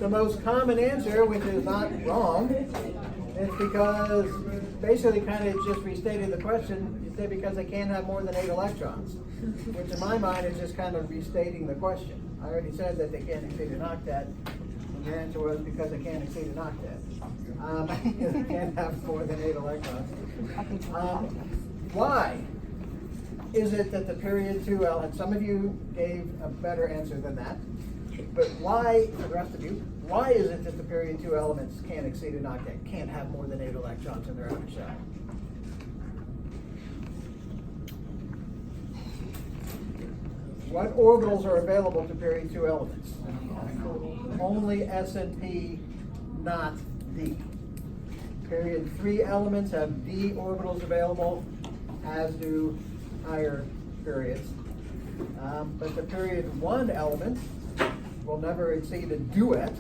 the most common answer, which is not wrong, is because basically kind of just restating the question. You say because they can't have more than 8 electrons, which in my mind is just kind of restating the question. I already said that they can't exceed an octet, and your answer was because they can't exceed an octet. They can't have more than 8 electrons. Why is it that the period 2L, and some of you gave a better answer than that, but why, for the rest of you, why is it that the period 2 elements can't exceed an octet, can't have more than 8 electrons in their outer shell? What orbitals are available to period 2 elements? Only S and P, not D. Period 3 elements have D orbitals available, as do higher periods. But the period 1 elements will never exceed a duet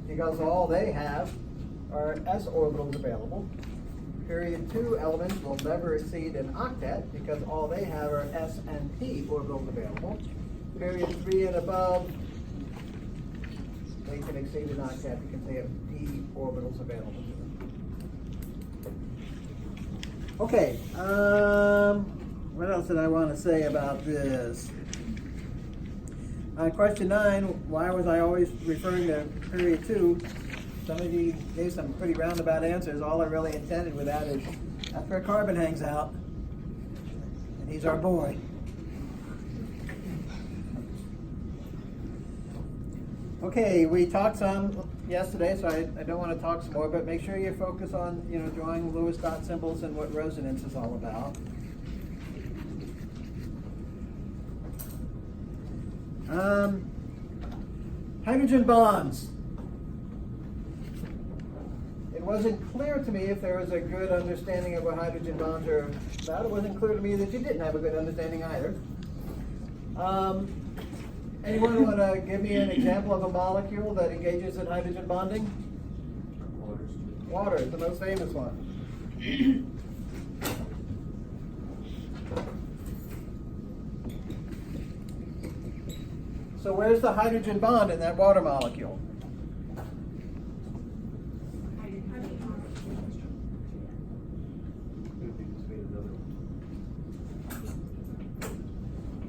because all they have are S orbitals available. Period 2 elements will never exceed an octet because all they have are S and P orbitals available. Period 3 and above, they can exceed an octet because they have D orbitals available to them. Okay, what else did I want to say about this? Question 9, why was I always referring to period 2? Some of you gave some pretty roundabout answers. All I really intended with that is after a carbon hangs out, and he's our boy. Okay, we talked some yesterday, so I don't want to talk some more, but make sure you focus on, drawing Lewis dot symbols and what resonance is all about. Hydrogen bonds. It wasn't clear to me if there was a good understanding of what hydrogen bonds are about. It wasn't clear to me that you didn't have a good understanding either. Anyone want to give me an example of a molecule that engages in hydrogen bonding? Water is the most famous one. So where's the hydrogen bond in that water molecule?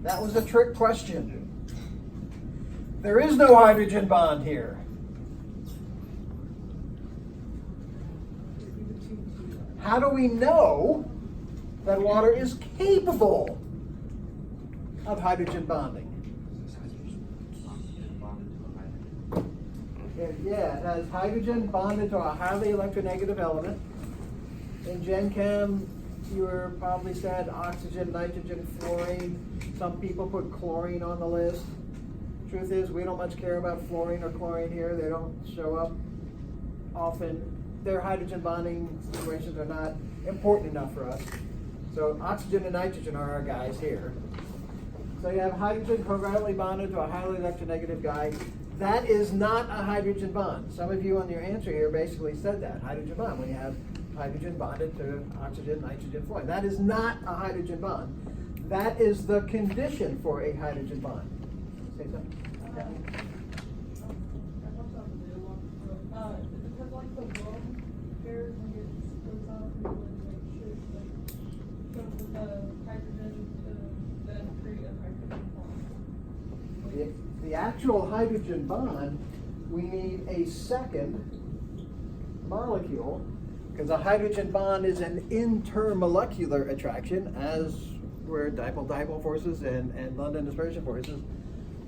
That was a trick question. There is no hydrogen bond here. How do we know that water is capable of hydrogen bonding? Yeah, it has hydrogen bonded to a highly electronegative element. In Gen Chem, you were probably said oxygen, nitrogen, fluorine. Some people put chlorine on the list. Truth is, we don't much care about fluorine or chlorine here. They don't show up often. Their hydrogen bonding situations are not important enough for us. So oxygen and nitrogen are our guys here. So you have hydrogen covalently bonded to a highly electronegative guy. That is not a hydrogen bond. Some of you on your answer here basically said that, hydrogen bond, when you have hydrogen bonded to oxygen, nitrogen, fluorine. That is not a hydrogen bond. That is the condition for a hydrogen bond. Say something? Yeah. The actual hydrogen bond, we need a second molecule, because a hydrogen bond is an intermolecular attraction, as were dipole-dipole forces and London dispersion forces.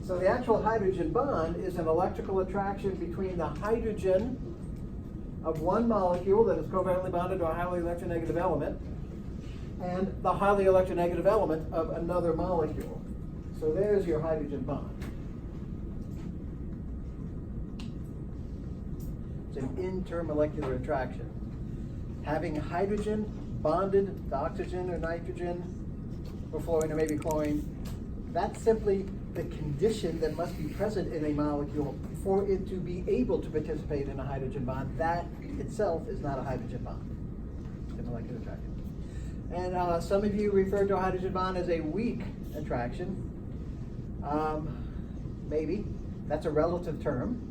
So the actual hydrogen bond is an electrical attraction between the hydrogen of one molecule that is covalently bonded to a highly electronegative element and the highly electronegative element of another molecule. So there's your hydrogen bond. It's an intermolecular attraction. Having hydrogen bonded to oxygen or nitrogen or fluorine or maybe chlorine, that's simply the condition that must be present in a molecule for it to be able to participate in a hydrogen bond. That itself is not a hydrogen bond. It's a molecular attraction. And some of you refer to a hydrogen bond as a weak attraction. Maybe. That's a relative term.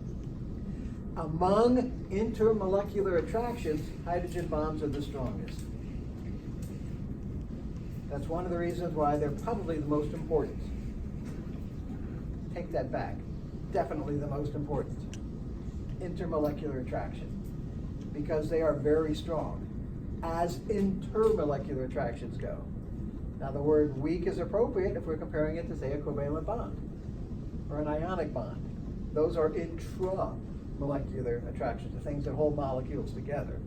Among intermolecular attractions, hydrogen bonds are the strongest. That's one of the reasons why they're probably the most important. Take that back. Definitely the most important. Intermolecular attraction. Because they are very strong, as intermolecular attractions go. Now the word weak is appropriate if we're comparing it to, say, a covalent bond or an ionic bond. Those are intramolecular attractions, the things that hold molecules together.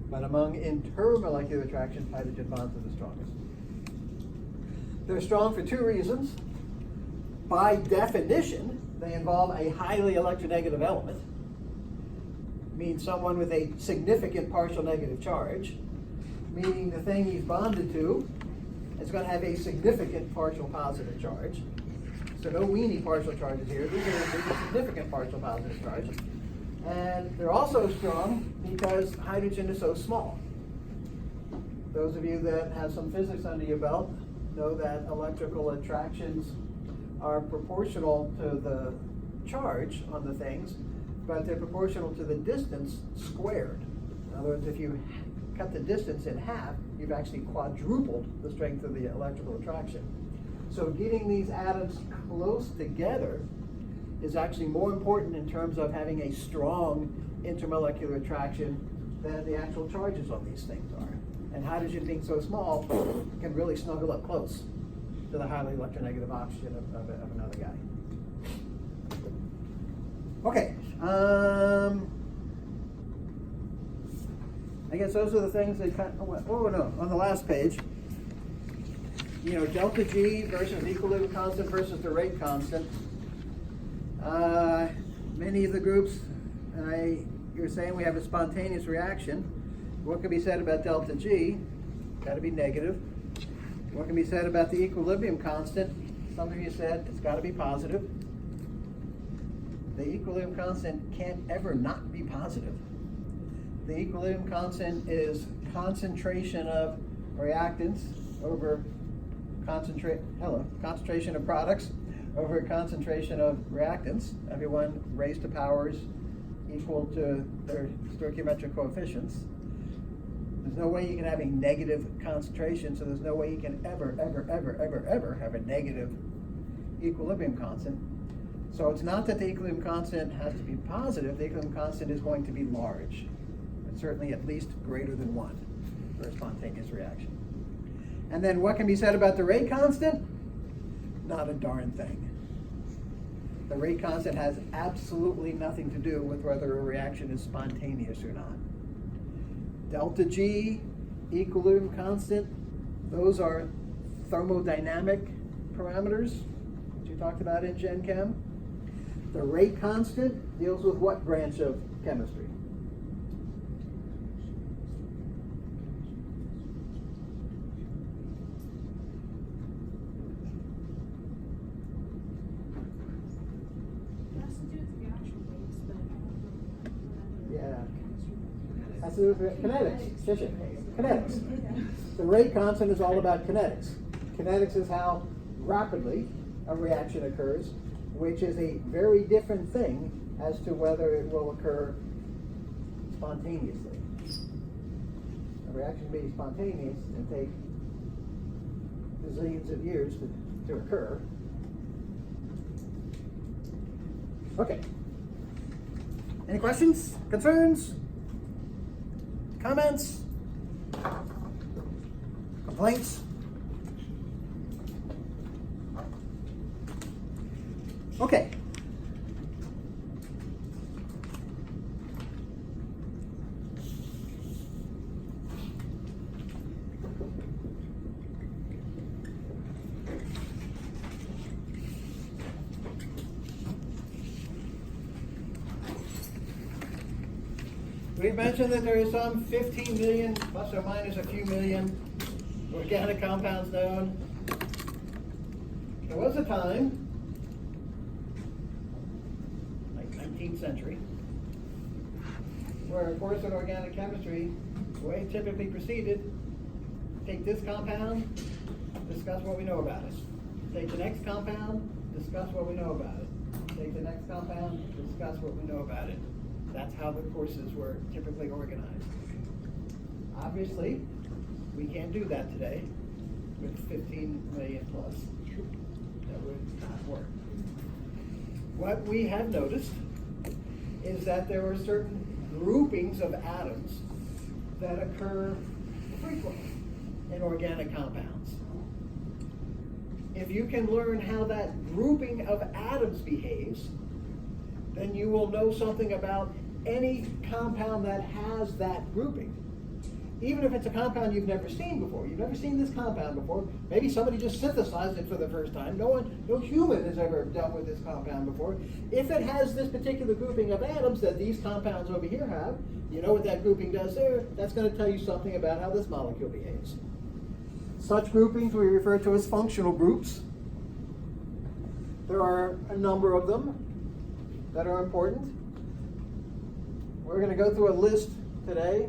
But among intermolecular attractions, hydrogen bonds are the strongest. They're strong for two reasons. By definition, they involve a highly electronegative element, means someone with a significant partial negative charge, meaning the thing he's bonded to is going to have a significant partial positive charge. So no weenie partial charges here. These are significant partial positive charges. And they're also strong because hydrogen is so small. Those of you that have some physics under your belt know that electrical attractions are proportional to the charge on the things, but they're proportional to the distance squared. In other words, if you cut the distance in half, you've actually quadrupled the strength of the electrical attraction. So getting these atoms close together is actually more important in terms of having a strong intermolecular attraction than the actual charges on these things are. And hydrogen being so small can really snuggle up close to the highly electronegative oxygen of another guy. Okay. I guess those are the things that on the last page, delta G versus equilibrium constant versus the rate constant. Many of the groups, you're saying we have a spontaneous reaction. What can be said about delta G? Got to be negative. What can be said about the equilibrium constant? Some of you said it's got to be positive. The equilibrium constant can't ever not be positive. The equilibrium constant is concentration of reactants over concentration of products over concentration of reactants. Everyone raised to powers equal to their stoichiometric coefficients. There's no way you can have a negative concentration, so there's no way you can ever have a negative equilibrium constant. So it's not that the equilibrium constant has to be positive. The equilibrium constant is going to be large. It's certainly at least greater than 1 for a spontaneous reaction. And then what can be said about the rate constant? Not a darn thing. The rate constant has absolutely nothing to do with whether a reaction is spontaneous or not. Delta G, equilibrium constant, those are thermodynamic parameters, which you talked about in Gen Chem. The rate constant deals with what branch of chemistry? Has to do with kinetics. Kinetics. The rate constant is all about kinetics. Kinetics is how rapidly a reaction occurs, which is a very different thing as to whether it will occur spontaneously. A reaction being spontaneous and take zillions of years to occur. Okay. Any questions? Concerns? Comments? Complaints? Okay. We mentioned that there is some 15 million, plus or minus a few million, organic compounds known. There was a time, like 19th century, where a course in organic chemistry, the way it typically proceeded, take this compound, discuss what we know about it. Take the next compound, discuss what we know about it. Take the next compound, discuss what we know about it. That's how the courses were typically organized. Obviously, we can't do that today with 15 million plus. That would not work. What we have noticed is that there are certain groupings of atoms that occur frequently in organic compounds. If you can learn how that grouping of atoms behaves, then you will know something about any compound that has that grouping. Even if it's a compound you've never seen before. You've never seen this compound before. Maybe somebody just synthesized it for the first time. No human has ever dealt with this compound before. If it has this particular grouping of atoms that these compounds over here have, you know what that grouping does there? That's going to tell you something about how this molecule behaves. Such groupings we refer to as functional groups. There are a number of them that are important. We're going to go through a list today.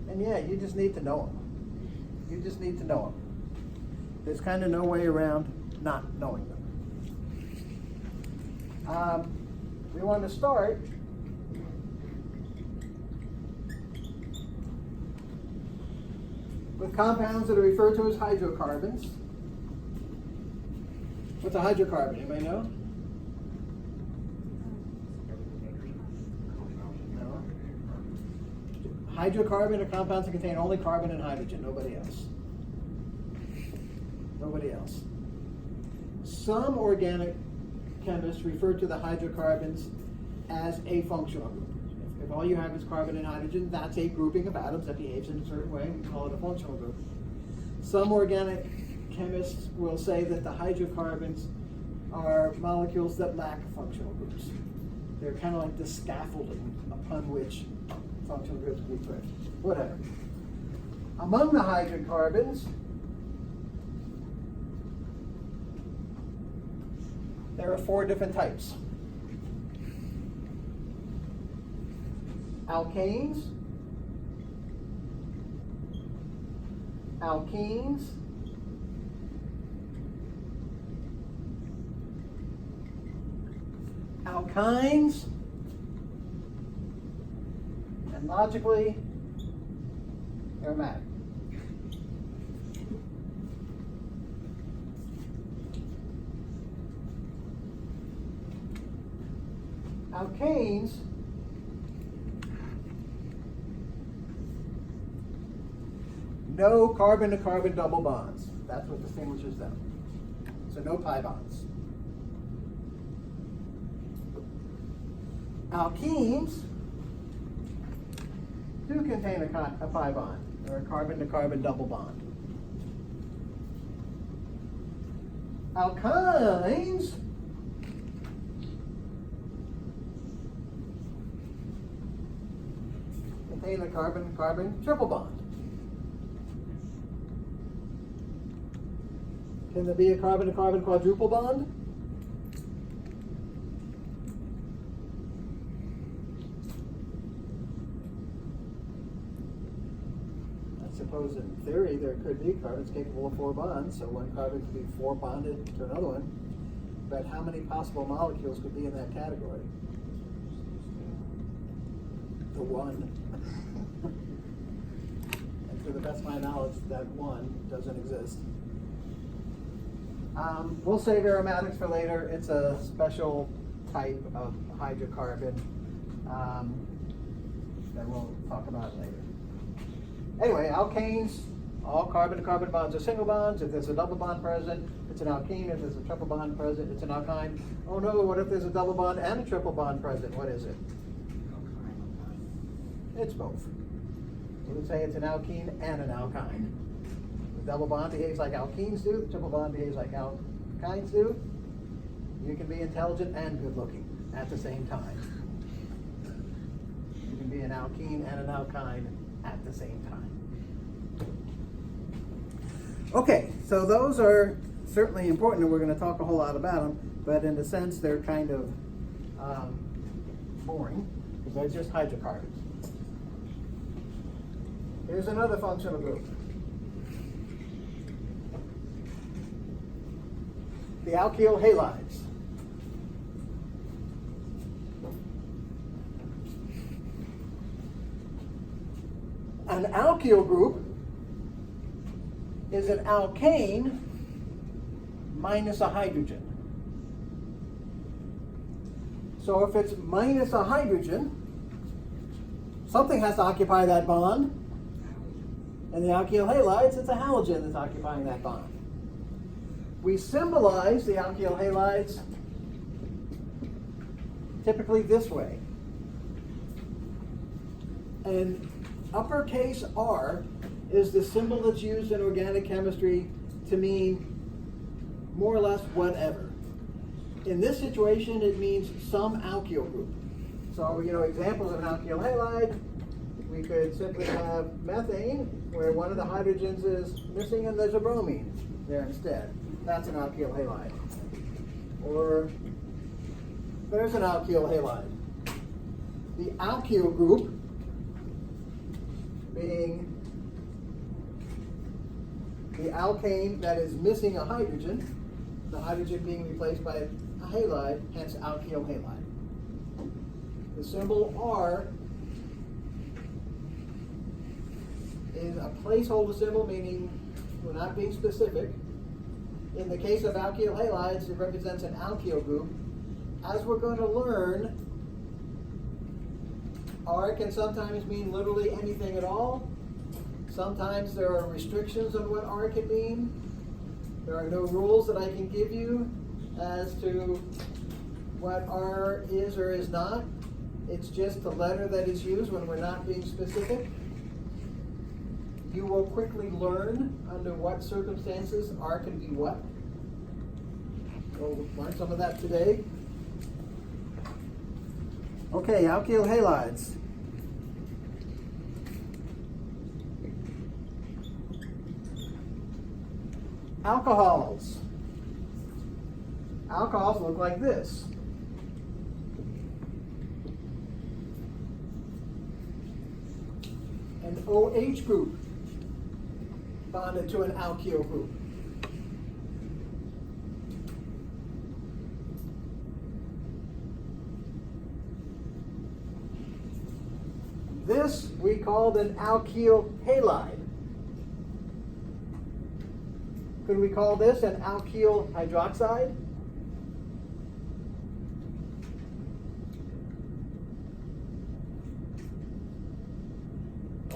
And yeah, you just need to know them. You just need to know them. There's kind of no way around not knowing them. We want to start with compounds that are referred to as hydrocarbons. What's a hydrocarbon? Anybody know? Hydrocarbon are compounds that contain only carbon and hydrogen, nobody else. Nobody else. Some organic chemists refer to the hydrocarbons as a functional group. If all you have is carbon and hydrogen, that's a grouping of atoms that behaves in a certain way, and we call it a functional group. Some organic chemists will say that the hydrocarbons are molecules that lack functional groups. They're kind of like the scaffolding upon which functional groups can be put. Whatever. Among the hydrocarbons, there are 4 different types. Alkanes, alkenes, alkynes, and logically, aromatic. Alkanes no carbon-to-carbon double bonds. That's what distinguishes them. So no pi bonds. Alkenes do contain a pi bond, or a carbon-to-carbon double bond. Alkynes contain a carbon-to-carbon triple bond. Can there be a carbon-to-carbon quadruple bond? I suppose in theory there could be carbons capable of 4 bonds, so one carbon could be 4 bonded to another one. But how many possible molecules could be in that category? The 1. And to the best of my knowledge, that 1 doesn't exist. We'll save aromatics for later. It's a special type of hydrocarbon that we'll talk about later. Anyway, alkanes, all carbon-to-carbon bonds are single bonds. If there's a double bond present, it's an alkene. If there's a triple bond present, it's an alkyne. Oh no, what if there's a double bond and a triple bond present? What is it? It's both. We would say it's an alkene and an alkyne. The double bond behaves like alkenes do, the triple bond behaves like alkynes do. You can be intelligent and good looking at the same time. You can be an alkene and an alkyne at the same time. Okay, so those are certainly important, and we're going to talk a whole lot about them, but in a sense they're kind of boring, because they're just hydrocarbons. Here's another functional group. The alkyl halides. An alkyl group is an alkane minus a hydrogen. So if it's minus a hydrogen, something has to occupy that bond. And the alkyl halides, it's a halogen that's occupying that bond. We symbolize the alkyl halides typically this way. And uppercase R is the symbol that's used in organic chemistry to mean more or less whatever. In this situation, it means some alkyl group. So, examples of an alkyl halide, we could simply have methane, where one of the hydrogens is missing and there's a bromine there instead. That's an alkyl halide. Or there's an alkyl halide. The alkyl group being the alkane that is missing a hydrogen, the hydrogen being replaced by a halide, hence alkyl halide. The symbol R is a placeholder symbol, meaning we're not being specific. In the case of alkyl halides, it represents an alkyl group. As we're going to learn, R can sometimes mean literally anything at all. Sometimes there are restrictions on what R can mean. There are no rules that I can give you as to what R is or is not. It's just the letter that is used when we're not being specific. You will quickly learn under what circumstances R can be what. We'll learn some of that today. Okay, alkyl halides. Alcohols. Alcohols look like this. An OH group bonded to an alkyl group. This we called an alkyl halide. Could we call this an alkyl hydroxide?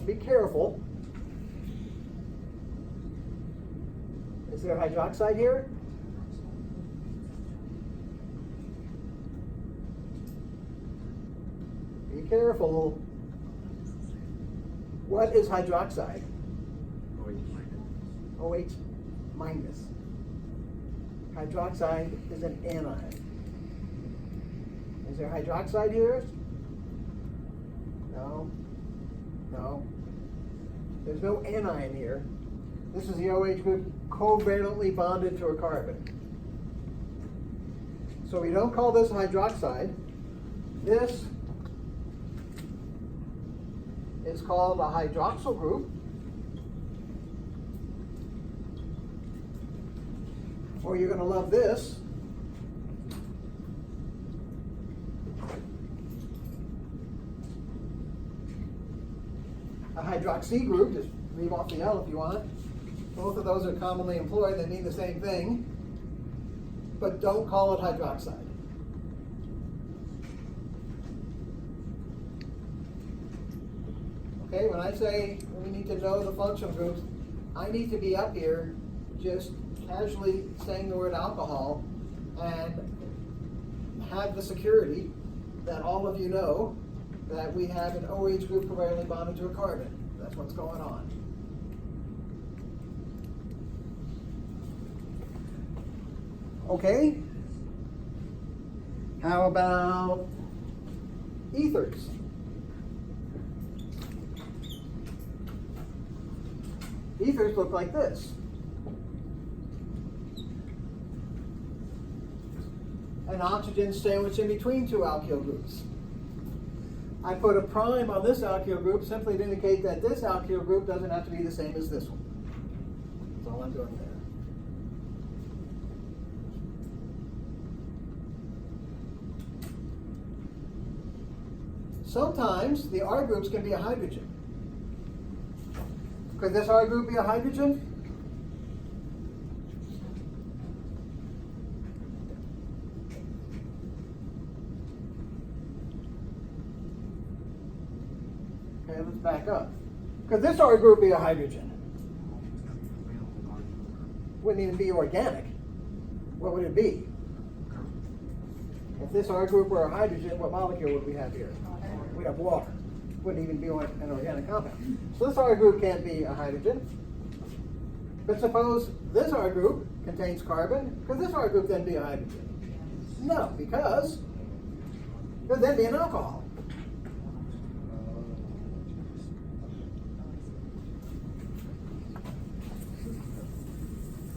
Be careful. Is there hydroxide here? Be careful. What is hydroxide? OH minus. Hydroxide is an anion. Is there hydroxide here? No. No. There's no anion here. This is the OH group covalently bonded to a carbon. So we don't call this hydroxide. This is called a hydroxyl group. Or you're going to love this. A hydroxy group, just leave off the L if you want. Both of those are commonly employed, they mean the same thing, but don't call it hydroxide. Okay, when I say we need to know the functional groups, I need to be up here just casually saying the word alcohol and have the security that all of you know that we have an OH group covalently bonded to a carbon. That's what's going on. Okay. How about ethers? Ethers look like this. An oxygen sandwiched in between two alkyl groups. I put a prime on this alkyl group simply to indicate that this alkyl group doesn't have to be the same as this one. That's all I'm doing there. Sometimes the R groups can be a hydrogen. Could this R group be a hydrogen? Okay, let's back up. Could this R group be a hydrogen? Wouldn't even be organic. What would it be? If this R group were a hydrogen, what molecule would we have here? We'd have water. Wouldn't even be an organic compound. So this R group can't be a hydrogen. But suppose this R group contains carbon. Could this R group then be a hydrogen? No, because it would then be an alcohol.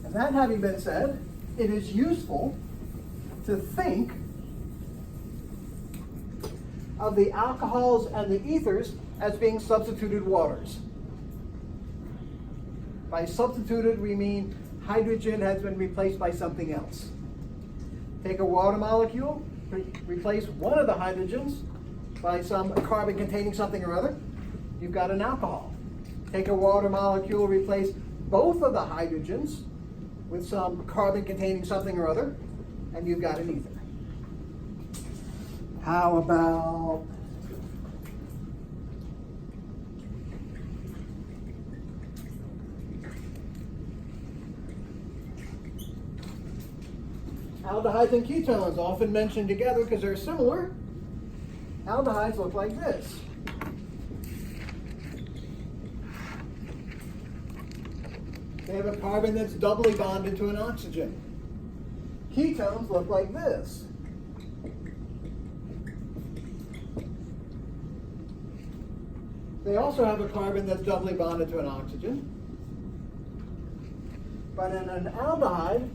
And that having been said, it is useful to think of the alcohols and the ethers as being substituted waters. By substituted, we mean hydrogen has been replaced by something else. Take a water molecule, replace one of the hydrogens by some carbon containing something or other, you've got an alcohol. Take a water molecule, replace both of the hydrogens with some carbon containing something or other, and you've got an ether. How about aldehydes and ketones, often mentioned together because they're similar. Aldehydes look like this. They have a carbon that's doubly bonded to an oxygen. Ketones look like this. They also have a carbon that's doubly bonded to an oxygen. But in an aldehyde,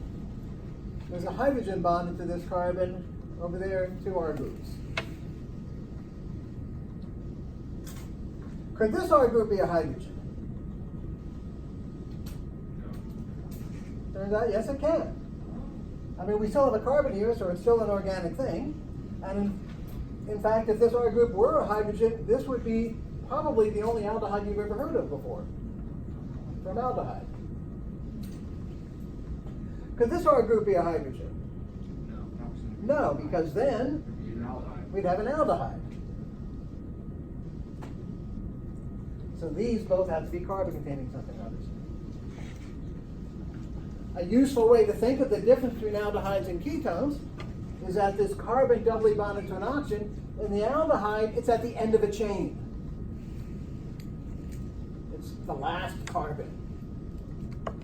there's a hydrogen bonded to this carbon over there in two R groups. Could this R group be a hydrogen? Turns out, yes, it can. I mean, we still have a carbon here, so it's still an organic thing. And in fact, if this R group were a hydrogen, this would be probably the only aldehyde you've ever heard of before, formaldehyde. Could this R group be a hydrogen? No, because then we'd have an aldehyde. So these both have to be carbon containing something or others. A useful way to think of the difference between aldehydes and ketones is that this carbon doubly bonded to an oxygen, in the aldehyde, it's at the end of a chain. It's the last carbon.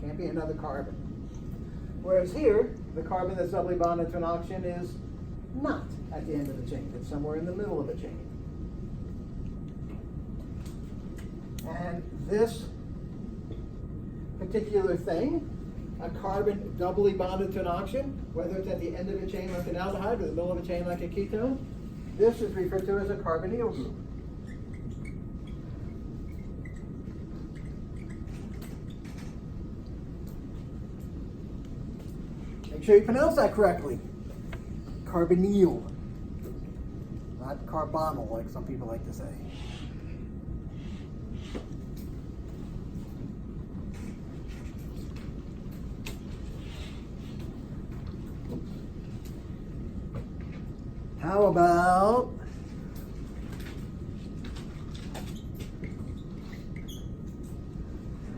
Can't be another carbon. Whereas here, the carbon that's doubly bonded to an oxygen is not at the end of the chain. It's somewhere in the middle of the chain. And this particular thing, a carbon doubly bonded to an oxygen, whether it's at the end of a chain like an aldehyde or the middle of a chain like a ketone, this is referred to as a carbonyl group. Make sure you pronounce that correctly. Carbonyl, not carbonyl like some people like to say. How about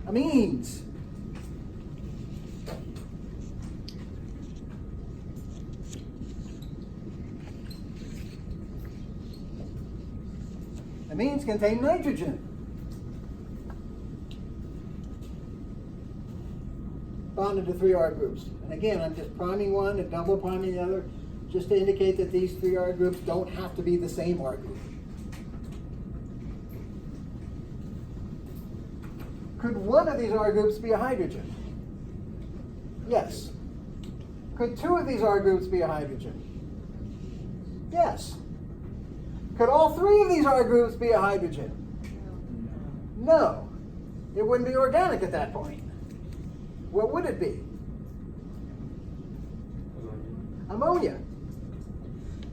amines? Amines contain nitrogen. Bonded to three R groups. And again, I'm just priming one and double priming the other, just to indicate that these three R groups don't have to be the same R group. Could one of these R groups be a hydrogen? Yes. Could two of these R groups be a hydrogen? Yes. Could all three of these R groups be a hydrogen? No. It wouldn't be organic at that point. What would it be? Ammonia.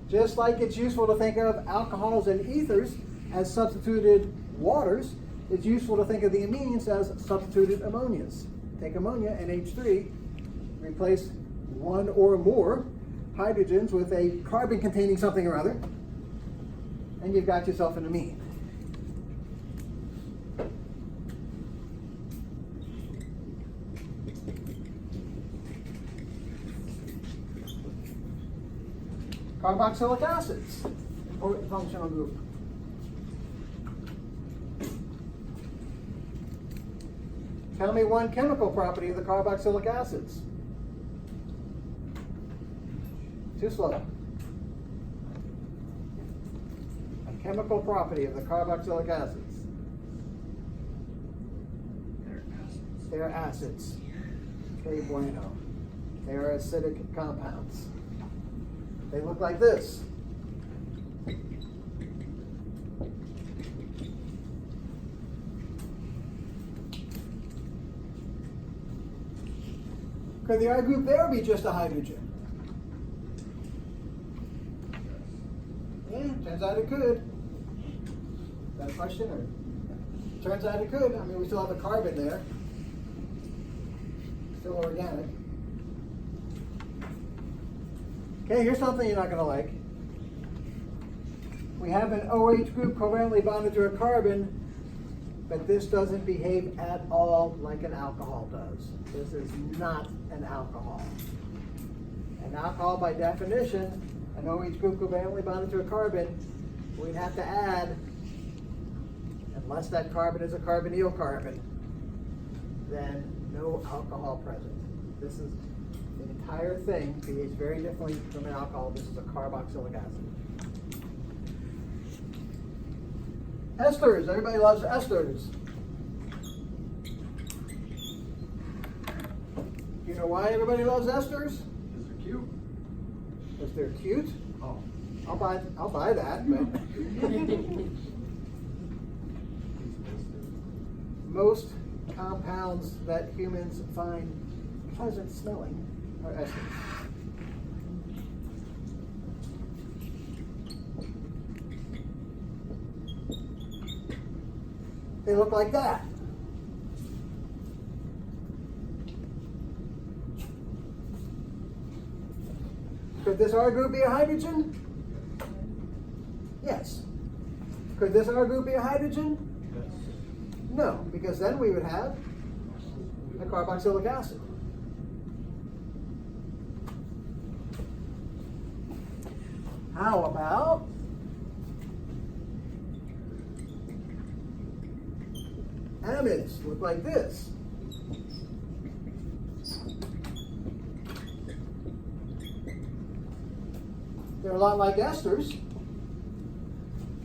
Just like it's useful to think of alcohols and ethers as substituted waters, it's useful to think of the amines as substituted ammonias. Take ammonia, NH3, replace one or more hydrogens with a carbon containing something or other, and you've got yourself an amine. Carboxylic acids, important functional group. Tell me one chemical property of the carboxylic acids. Too slow. A chemical property of the carboxylic acids. They're acids. Que bueno. They are acidic compounds. They look like this. Could the R group there be just a hydrogen? Yeah, turns out it could. Is that a question? Or? Turns out it could. I mean, we still have a carbon there. Still organic. Okay, here's something you're not going to like. We have an OH group covalently bonded to a carbon, but this doesn't behave at all like an alcohol does. This is not an alcohol. An alcohol, by definition, an OH group covalently bonded to a carbon, we'd have to add, unless that carbon is a carbonyl carbon, then no alcohol present. This is the entire thing behaves very differently from an alcohol. This is a carboxylic acid. Esters. Everybody loves esters. Do you know why everybody loves esters? Because they're cute. Because they're cute? Oh. I'll buy that. But most compounds that humans find pleasant smelling are esters. They look like that. Could this R group be a hydrogen? Yes. Could this R group be a hydrogen? Yes. No, because then we would have a carboxylic acid. How about amides? Look like this. They're a lot like esters,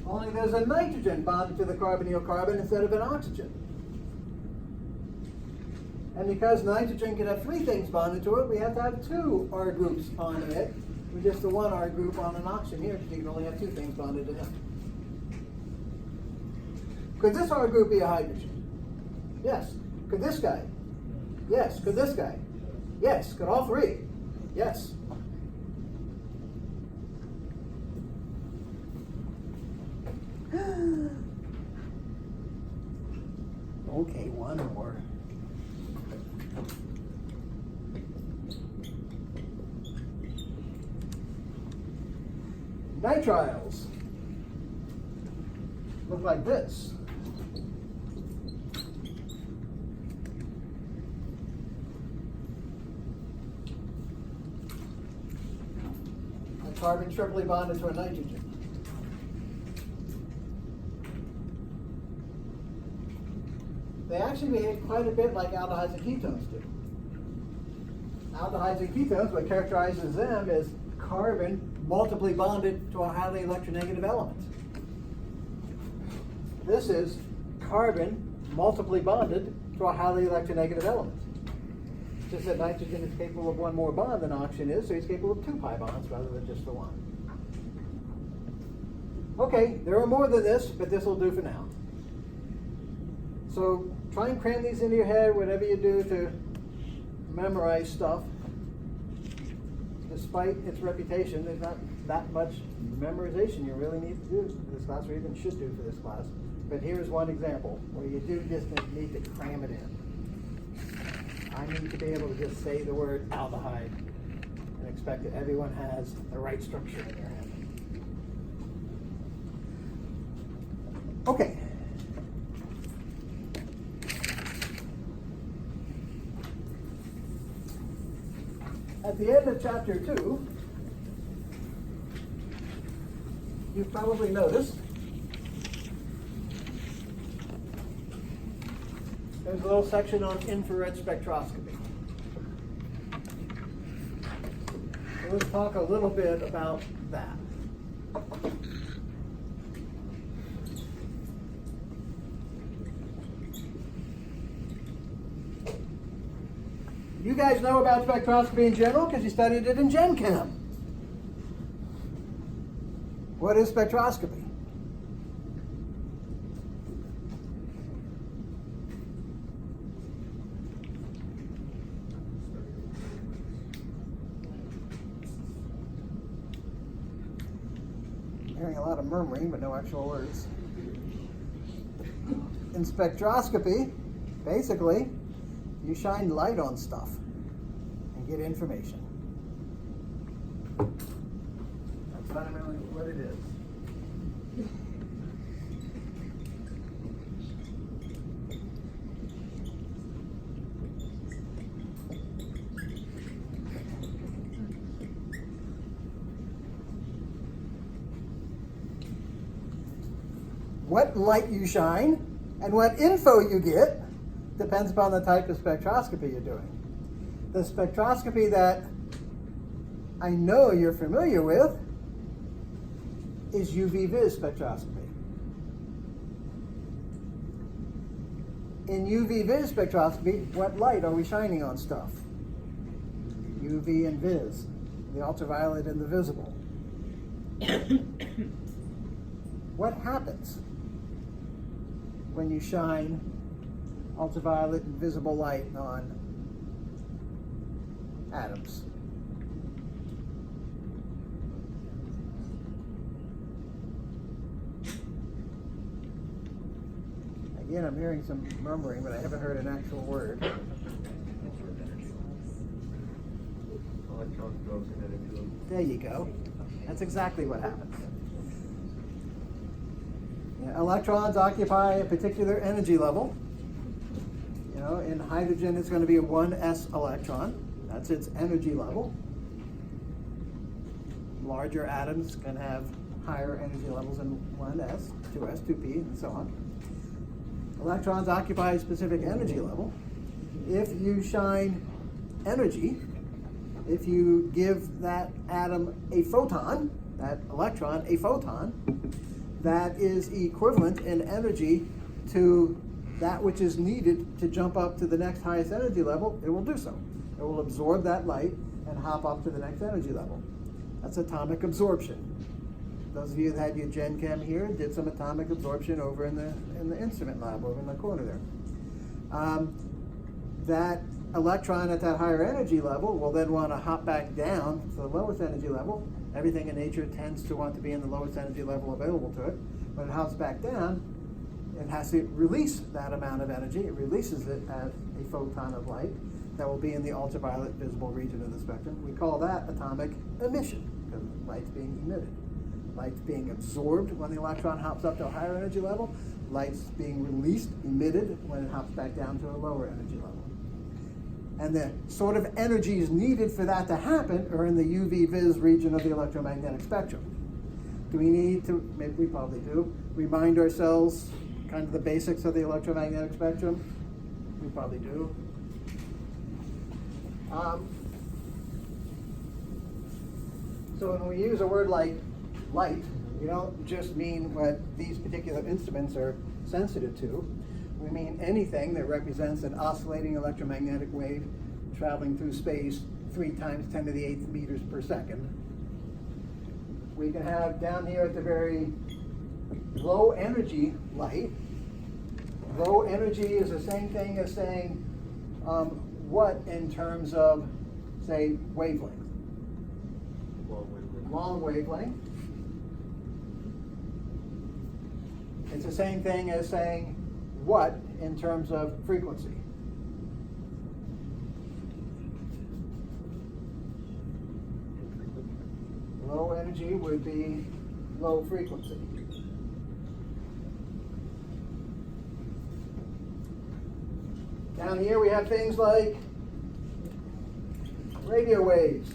only there's a nitrogen bonded to the carbonyl carbon instead of an oxygen. And because nitrogen can have three things bonded to it, we have to have two R groups on it, with just the one R group on an oxygen here, because you can only have two things bonded to him. Could this R group be a hydrogen? Yes. Could this guy? Yes. Could this guy? Yes. Could all three? Yes. Okay, one more. Nitriles look like this. A carbon triply bonded to a nitrogen. They actually behave quite a bit like aldehydes and ketones do. Aldehydes and ketones, what characterizes them is carbon multiply bonded to a highly electronegative element. This is carbon multiply bonded to a highly electronegative element. Just that nitrogen is capable of one more bond than oxygen is, so he's capable of 2 pi bonds rather than just the one. Okay, there are more than this, but this will do for now. So try and cram these into your head, whatever you do to memorize stuff. Despite its reputation, there's not that much memorization you really need to do for this class, or even should do for this class. But here's one example where you do just need to cram it in. I need to be able to just say the word aldehyde and expect that everyone has the right structure in their head. Okay. At the end of chapter 2, you've probably noticed there's a little section on infrared spectroscopy. So let's talk a little bit about that. You guys know about spectroscopy in general because you studied it in Chem. What is spectroscopy? I'm hearing a lot of murmuring, but no actual words. In spectroscopy, basically, you shine light on stuff and get information. That's fundamentally what it is. What light you shine and what info you get depends upon the type of spectroscopy you're doing. The spectroscopy that I know you're familiar with is UV vis spectroscopy. In UV vis spectroscopy, what light are we shining on stuff? UV and vis, the ultraviolet and the visible. What happens when you shine ultraviolet and visible light on atoms? Again, I'm hearing some murmuring, but I haven't heard an actual word. Electrons go kinetic to them. There you go. That's exactly what happens. Electrons occupy a particular energy level. You know, in hydrogen, it's going to be a 1s electron. That's its energy level. Larger atoms can have higher energy levels than 1s, 2s, 2p, and so on. Electrons occupy a specific energy level. If you shine energy, if you give that atom a photon, that electron a photon, that is equivalent in energy to that which is needed to jump up to the next highest energy level, it will do so. It will absorb that light and hop up to the next energy level. That's atomic absorption. Those of you that had your Gen Chem here did some atomic absorption over in the instrument lab, over in the corner there. That electron at that higher energy level will then want to hop back down to the lowest energy level. Everything in nature tends to want to be in the lowest energy level available to it. When it hops back down, it has to release that amount of energy. It releases it as a photon of light that will be in the ultraviolet visible region of the spectrum. We call that atomic emission, because light's being emitted. Light's being absorbed when the electron hops up to a higher energy level. Light's being released, emitted, when it hops back down to a lower energy level. And the sort of energies needed for that to happen are in the UV vis region of the electromagnetic spectrum. Do we need to, maybe we probably do, remind ourselves kind of the basics of the electromagnetic spectrum? We probably do. So when we use a word like light, we don't just mean what these particular instruments are sensitive to. We mean anything that represents an oscillating electromagnetic wave traveling through space 3 times 10 to the 8th meters per second. We can have down here at the very low energy light. Low energy is the same thing as saying what in terms of, say, wavelength. long wavelength. It's the same thing as saying what in terms of frequency. Low energy would be low frequency. Down here we have things like radio waves.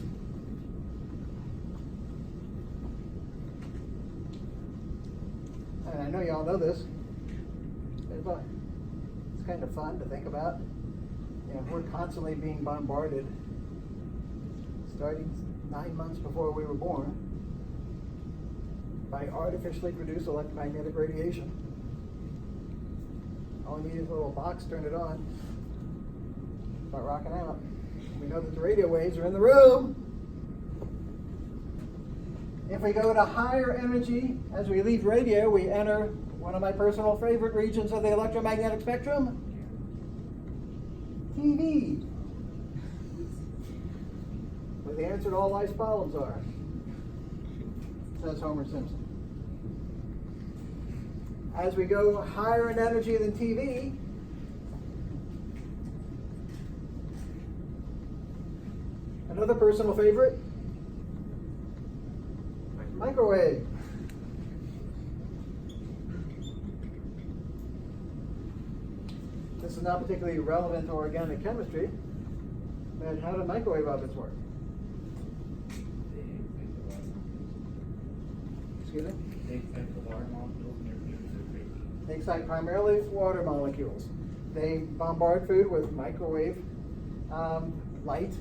And I know you all know this, but it's kind of fun to think about. You know, we're constantly being bombarded, starting 9 months before we were born, by artificially produced electromagnetic radiation. All we need is a little box, turn it on, start rocking out. We know that the radio waves are in the room. If we go to higher energy, as we leave radio, we enter one of my personal favorite regions of the electromagnetic spectrum, TV. Where the answer to all life's problems are, says Homer Simpson. As we go higher in energy than TV, another personal favorite, microwave. This is not particularly relevant to organic chemistry, but how do microwave ovens work? Excuse me? They excite primarily water molecules. They bombard food with microwave light,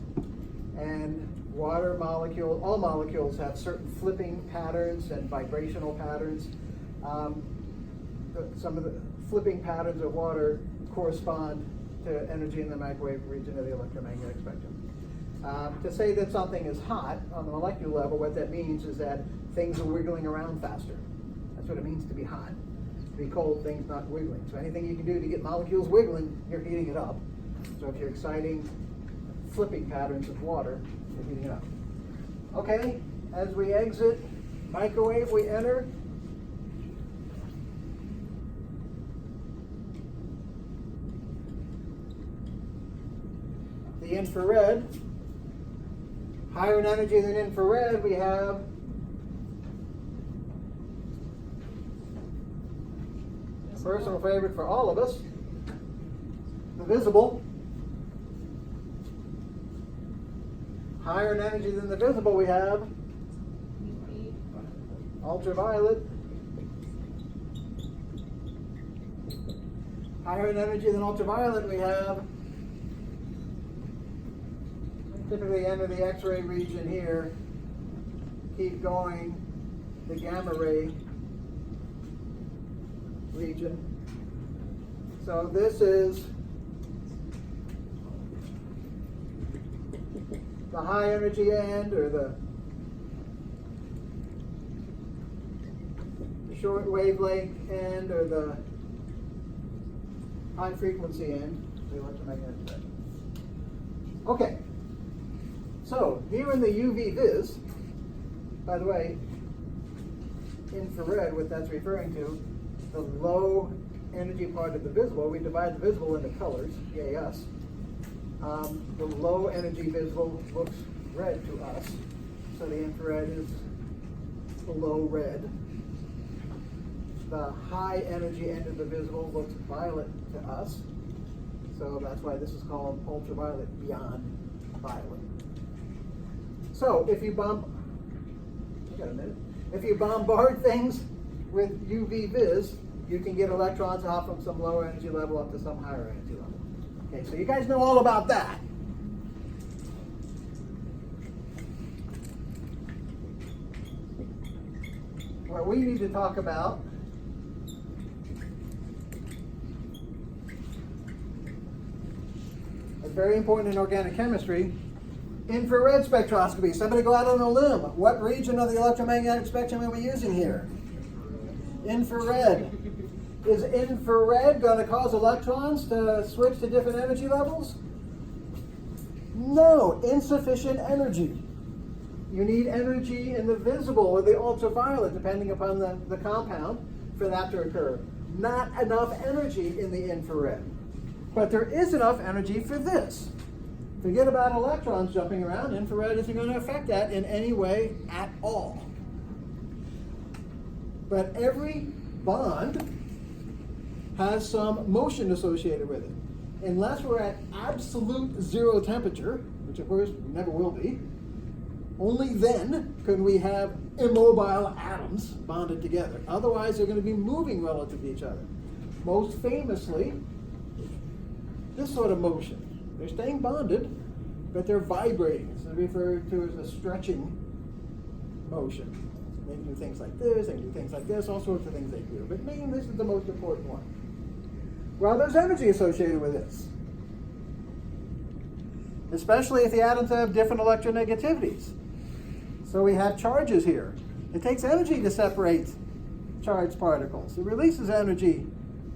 and water molecule, all molecules have certain flipping patterns and vibrational patterns. Some of the flipping patterns of water correspond to energy in the microwave region of the electromagnetic spectrum. To say that something is hot on the molecular level, what that means is that things are wiggling around faster. That's what it means to be hot. To be cold, things not wiggling. So anything you can do to get molecules wiggling, you're heating it up. So if you're exciting flipping patterns of water, you're heating it up. Okay, as we exit microwave, we enter the infrared. Higher in energy than infrared, we have a personal favorite for all of us, the visible. Higher in energy than the visible, we have ultraviolet. Higher in energy than ultraviolet, we have, typically enter the X-ray region here, keep going, the gamma ray region. So this is the high energy end, or the short wavelength end, or the high frequency end, the electromagnetic spectrum. Okay, so here in the UV vis, by the way, infrared, what that's referring to, the low energy part of the visible, we divide the visible into colors, yay us. The low energy visible looks red to us, so the infrared is below red. The high energy end of the visible looks violet to us, so that's why this is called ultraviolet, beyond violet. So if you if you bombard things with UV vis, you can get electrons off from some lower energy level up to some higher energy level. Okay, so you guys know all about that. What we need to talk about is very important in organic chemistry, infrared spectroscopy. Somebody go out on a limb. What region of the electromagnetic spectrum are we using here? Infrared. Is infrared going to cause electrons to switch to different energy levels? No, insufficient energy. You need energy in the visible or the ultraviolet, depending upon the compound, for that to occur. Not enough energy in the infrared. But there is enough energy for this. Forget about electrons jumping around. Infrared isn't going to affect that in any way at all. But every bond has some motion associated with it. Unless we're at absolute zero temperature, which of course we never will be, only then could we have immobile atoms bonded together. Otherwise, they're going to be moving relative to each other. Most famously, this sort of motion. They're staying bonded, but they're vibrating. It's referred to as a stretching motion. They can do things like this, they can do things like this, all sorts of things they do. But mainly, this is the most important one. Well, there's energy associated with this. Especially if the atoms have different electronegativities. So we have charges here. It takes energy to separate charged particles. It releases energy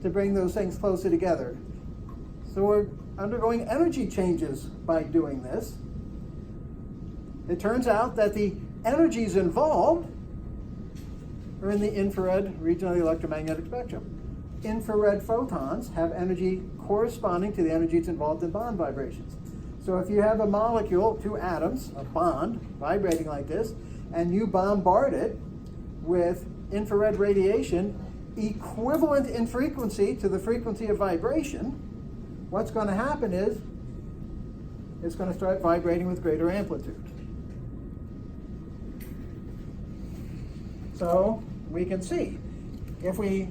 to bring those things closer together. So we're undergoing energy changes by doing this. It turns out that the energies involved are in the infrared region of the electromagnetic spectrum. Infrared photons have energy corresponding to the energies involved in bond vibrations. So if you have a molecule, two atoms, a bond, vibrating like this, and you bombard it with infrared radiation equivalent in frequency to the frequency of vibration, what's going to happen is it's going to start vibrating with greater amplitude. So we can see, if we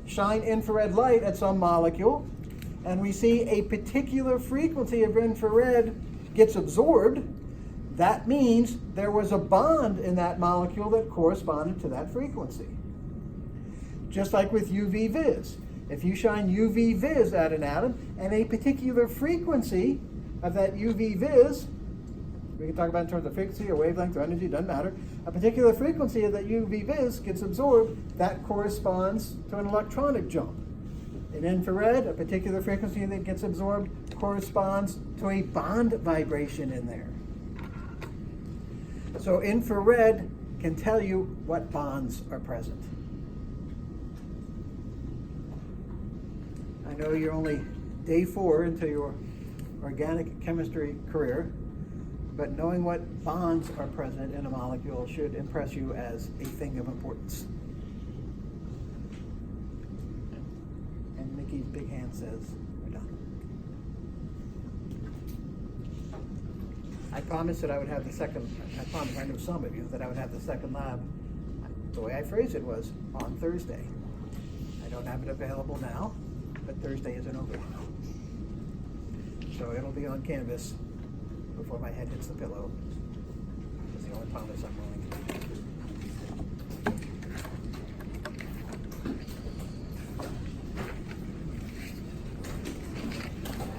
shine infrared light at some molecule, and we see a particular frequency of infrared gets absorbed, that means there was a bond in that molecule that corresponded to that frequency. Just like with UV vis. If you shine UV vis at an atom, and a particular frequency of that UV vis, we can talk about in terms of frequency or wavelength or energy, doesn't matter, a particular frequency of that UV vis gets absorbed, that corresponds to an electronic jump. In infrared, a particular frequency that gets absorbed corresponds to a bond vibration in there. So infrared can tell you what bonds are present. I know you're only day 4 into your organic chemistry career, but knowing what bonds are present in a molecule should impress you as a thing of importance. And Mickey's big hand says, we're done. I promised that I would have the second, I knew some of you, that I would have the second lab. The way I phrased it was on Thursday. I don't have it available now, but Thursday isn't over. So it'll be on canvas before my head hits the pillow.